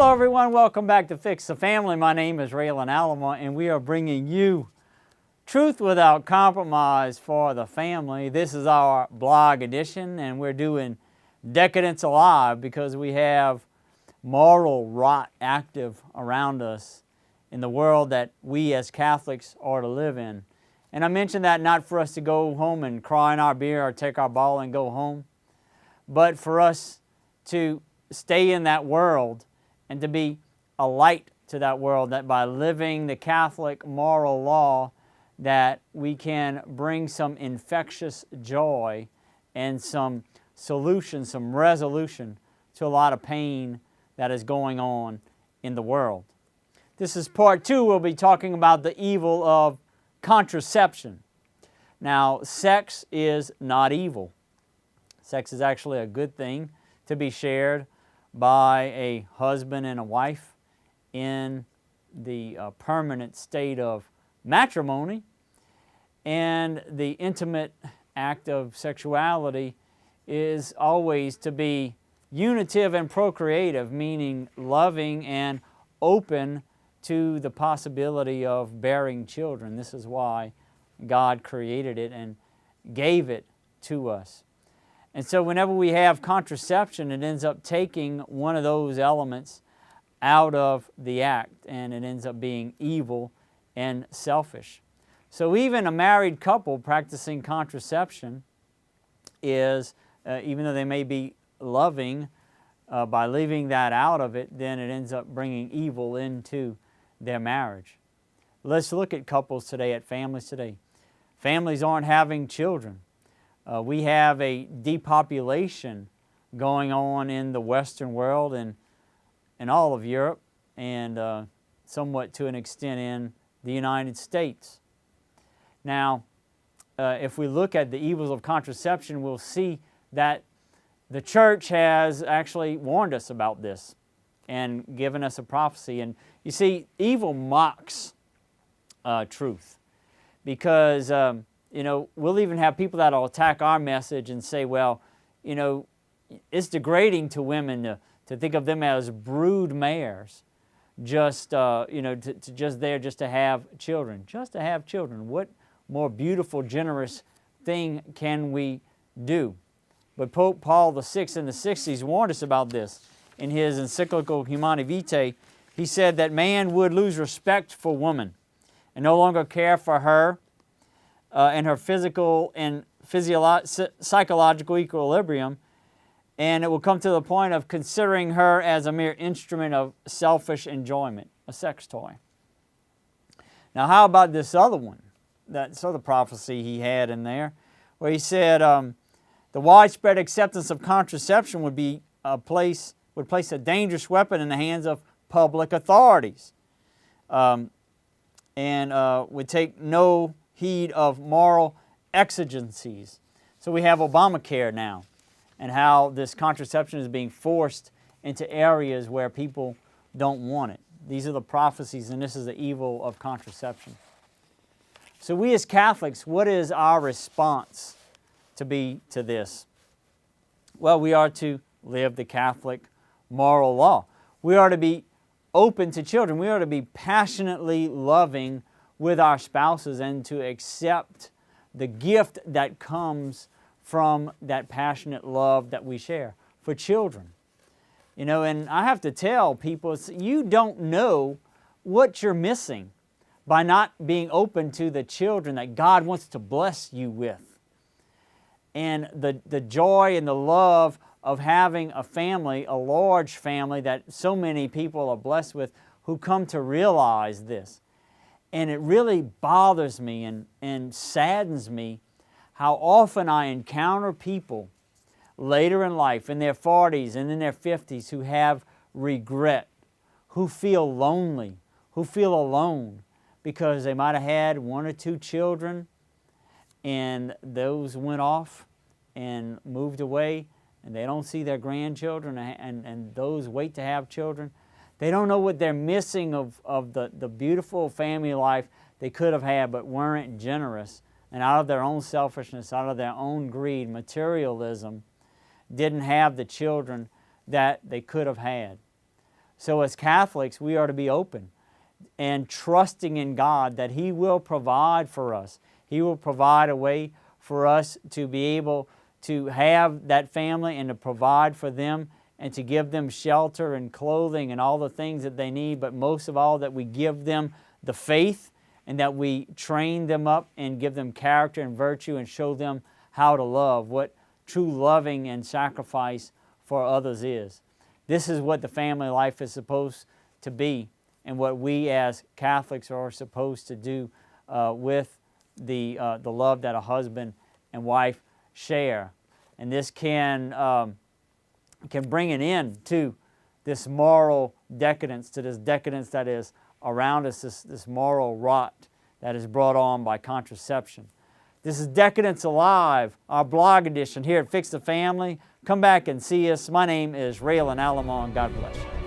Hello everyone, welcome back to Fix the Family. My name is Raylan Alamo and we are bringing you truth without compromise for the family. This is our blog edition and we're doing Decadence Alive because we have moral rot active around us in the world that we as Catholics are to live in. And I mention that not for us to go home and cry in our beer or take our ball and go home, but for us to stay in that world and to be a light to that world, that by living the Catholic moral law that we can bring some infectious joy and some solution, some resolution to a lot of pain that is going on in the world. This is part 2. We'll be talking about the evil of contraception. Now, sex is not evil. Sex is actually a good thing to be shared by a husband and a wife in the permanent state of matrimony. And the intimate act of sexuality is always to be unitive and procreative, meaning loving and open to the possibility of bearing children. This is why God created it and gave it to us. And so whenever we have contraception, it ends up taking one of those elements out of the act, and it ends up being evil and selfish. So even a married couple practicing contraception is, even though they may be loving, by leaving that out of it, then it ends up bringing evil into their marriage. Let's look at couples today, at families today. Families aren't having children. We have a depopulation going on in the Western world and in all of Europe and somewhat to an extent in the United States. Now, if we look at the evils of contraception, we'll see that the church has actually warned us about this and given us a prophecy. And you see, evil mocks truth because we'll even have people that will attack our message and say, well, it's degrading to women to think of them as brood mares, just, just there just to have children. Just to have children. What more beautiful, generous thing can we do? But Pope Paul VI in the 60s warned us about this. In his encyclical Humanae Vitae, he said that man would lose respect for woman and no longer care for her and her physical and psychological equilibrium, and it will come to the point of considering her as a mere instrument of selfish enjoyment, a sex toy. Now, how about this other one, this other prophecy he had in there, where he said the widespread acceptance of contraception would place a dangerous weapon in the hands of public authorities, and would take no heed of moral exigencies. So we have Obamacare now, and how this contraception is being forced into areas where people don't want it. These are the prophecies, and this is the evil of contraception. So we as Catholics, what is our response to be to this? Well, we are to live the Catholic moral law. We are to be open to children. We are to be passionately loving with our spouses and to accept the gift that comes from that passionate love that we share for children. And I have to tell people, you don't know what you're missing by not being open to the children that God wants to bless you with. And the joy and the love of having a family, a large family that so many people are blessed with who come to realize this. And it really bothers me and saddens me how often I encounter people later in life, in their 40s and in their 50s, who have regret, who feel lonely, who feel alone because they might have had 1 or 2 children and those went off and moved away and they don't see their grandchildren and those wait to have children. They don't know what they're missing of the beautiful family life they could have had but weren't generous, and out of their own selfishness, out of their own greed, materialism, didn't have the children that they could have had. So as Catholics, we are to be open and trusting in God that He will provide for us. He will provide a way for us to be able to have that family and to provide for them and to give them shelter and clothing and all the things that they need, but most of all that we give them the faith and that we train them up and give them character and virtue and show them how to love, what true loving and sacrifice for others is. This is what the family life is supposed to be and what we as Catholics are supposed to do with the love that a husband and wife share. And this can bring an end to this moral decadence, to this decadence that is around us, this moral rot that is brought on by contraception. This is Decadence Alive, our blog edition here at Fix the Family. Come back and see us. My name is Raylan Alamo, and God bless you.